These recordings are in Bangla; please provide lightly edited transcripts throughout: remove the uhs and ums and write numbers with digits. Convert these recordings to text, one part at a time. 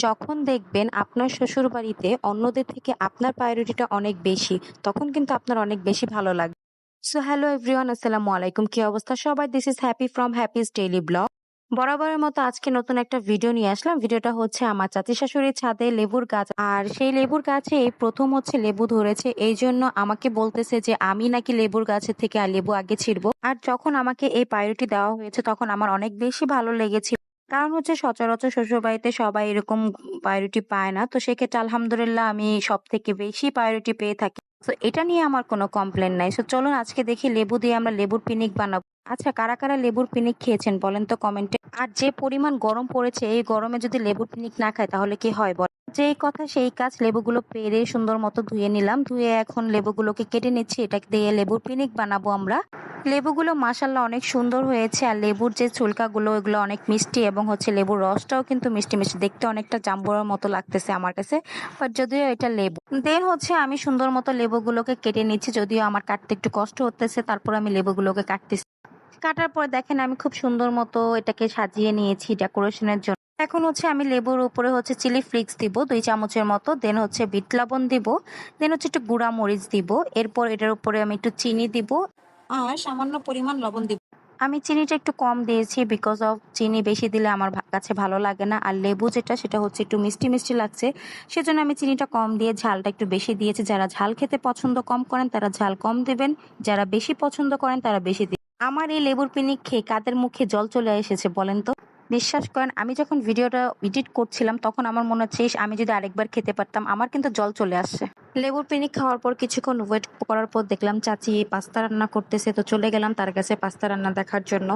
যখন দেখবেন আপনার শ্বশুরবাড়িতে অন্যদের থেকে আপনার প্রায়োরিটিটা অনেক বেশি, তখন কিন্তু আপনার অনেক বেশি ভালো লাগবে। সো হ্যালো এভরিওয়ান, আসসালামু আলাইকুম। কি অবস্থা সবার? This is happy from Happy's daily blog. বরাবরের মতো আজকে নতুন একটা ভিডিও নিয়ে আসলাম। ভিডিওটা হচ্ছে আমার চাচী শাশুড়ির ছাদে লেবুর গাছ, আর সেই লেবুর গাছে এই প্রথম হচ্ছে লেবু ধরেছে। এই জন্য আমাকে বলতেছে যে আমি নাকি লেবুর গাছের থেকে লেবু আগে ছিঁড়বো। আর যখন আমাকে এই প্রায়োরিটি দেওয়া হয়েছে তখন আমার অনেক বেশি ভালো লেগেছিল। কারণ হচ্ছে সচরাচর শ্বশুরবাড়িতে সবাই এরকম প্রায়োরিটি পায় না। তো সেক্ষেত্রে আলহামদুলিল্লাহ আমি সবথেকে বেশি প্রায়োরিটি পেয়ে থাকি। তো এটা নিয়ে আমার কোনো কমপ্লেন নাই। সো চলুন আজকে দেখি লেবু দিয়ে আমরা লেবুর পিনিক বানাবো। আচ্ছা, কারা কারা লেবুর পিনিক খেয়েছেন বলেন তো কমেন্টে। আর যে পরিমাণ গরম পড়েছে, এই গরমে যদি লেবুর পিনিক না খায় তাহলে কি হয় বল। যেই কথা সেই কাজ, লেবুগুলো পেরে সুন্দর মতো ধুয়ে নিলাম। ধুয়ে এখন লেবুগুলোকে কেটে নিচ্ছি। এটা দিয়ে লেবুর পিনিক বানাবো আমরা। লেবুগুলো মাশাআল্লাহ অনেক সুন্দর হয়েছে। আর লেবুর যে ছুলকাগুলো এগুলো অনেক মিষ্টি, এবং হচ্ছে লেবুর রসটাও কিন্তু মিষ্টি মিষ্টি, দেখতে অনেকটা জাম্বুরার মতো লাগতেছে আমার কাছে। বাট যদিও এটা লেবু, দেন হচ্ছে আমি সুন্দর মতো লেবুগুলোকে কেটে নিচ্ছি। যদিও আমার কাটতে একটু কষ্ট হতেছে, তারপর আমি লেবুগুলোকে কাটতেছি। কাটার পর দেখেন আমি খুব সুন্দর মতো এটাকে সাজিয়ে নিয়েছি ডেকোরেশনের জন্য। এখন হচ্ছে আমি লেবুর উপরে হচ্ছে চিলি ফ্লেক্স দিব 2 চামচের মতো, দেন হচ্ছে বিট লবণ দিব, দেন হচ্ছে একটু গুঁড়া মরিচ দিব। এরপর এটার উপরে আমি একটু চিনি দিব আর সামান্য পরিমাণ লবণ দিব। আমি চিনিটা একটু কম দিয়েছি বিকজ অফ চিনি বেশি দিলে আমার কাছে ভালো লাগে না। আর লেবু যেটা সেটা হচ্ছে একটু মিষ্টি মিষ্টি লাগছে, সেজন্য আমি চিনিটা কম দিয়ে ঝালটা একটু বেশি দিয়েছি। যারা ঝাল খেতে পছন্দ কম করেন তারা ঝাল কম দেবেন, যারা বেশি পছন্দ করেন তারা বেশি দিবেন। আমার এই লেবুর পিনিক খেয়ে কাদের মুখে জল চলে এসেছে বলেন তো। বিশ্বাস করেন, আমি যখন ভিডিওটা এডিট করছিলাম তখন আমার মনে হচ্ছে ইস, আমি যদি আরেকবার খেতে পারতাম। আমার কিন্তু জল চলে আসছে। লেবুর পিনিক খাওয়ার পর কিছুক্ষণ ওয়েট করার পর দেখলাম চাচি পাস্তা রান্না করতেছে। তো চলে গেলাম তার কাছে পাস্তা রান্না দেখার জন্য।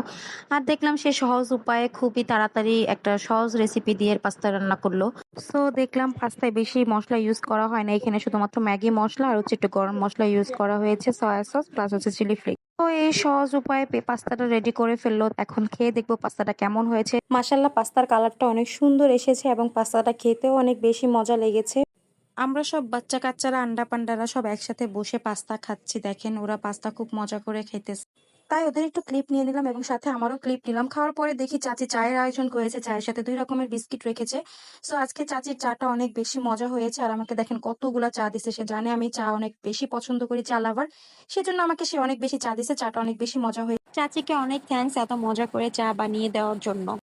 আর দেখলাম সে সহজ উপায়ে খুবই তাড়াতাড়ি একটা সহজ রেসিপি দিয়ে পাস্তা রান্না করলো। সো দেখলাম পাস্তায় বেশি মশলা ইউজ করা হয় না, এখানে শুধুমাত্র ম্যাগি মশলা আর হচ্ছে একটু গরম মশলা ইউজ করা হয়েছে, সয়া সস প্লাস হচ্ছে চিলি ফ্লেক্স। তো এই সহজ উপায়ে পাস্তাটা রেডি করে ফেললো। এখন খেয়ে দেখবো পাস্তাটা কেমন হয়েছে। মাশাল্লাহ পাস্তার কালারটা অনেক সুন্দর এসেছে এবং পাস্তাটা খেতেও অনেক বেশি মজা লেগেছে। আমরা সব বাচ্চা কাচ্চারা আন্ডা পান্ডারা সব একসাথে বসে পাস্তা খাচ্ছি। দেখেন ওরা পাস্তা খুব মজা করে খেতেছে। তাই ওদের একটু ক্লিপ নিয়ে নিলাম এবং সাথে আমারও ক্লিপ নিলাম। খাওয়ার পরে দেখি চাচি চায়ের আয়োজন করেছে, চায়ের সাথে 2 রকমের বিস্কিট রেখেছে। সো আজকে চাচির চাটা অনেক বেশি মজা হয়েছে। আর আমাকে দেখেন কতগুলা চা দিছে। সে জানে আমি চা অনেক বেশি পছন্দ করি, চা লাভার। সেজন্য আমাকে সে অনেক বেশি চা দিছে। চাটা অনেক বেশি মজা হয়েছে। চাচিকে অনেক থ্যাঙ্কস এত মজা করে চা বানিয়ে দেওয়ার জন্য।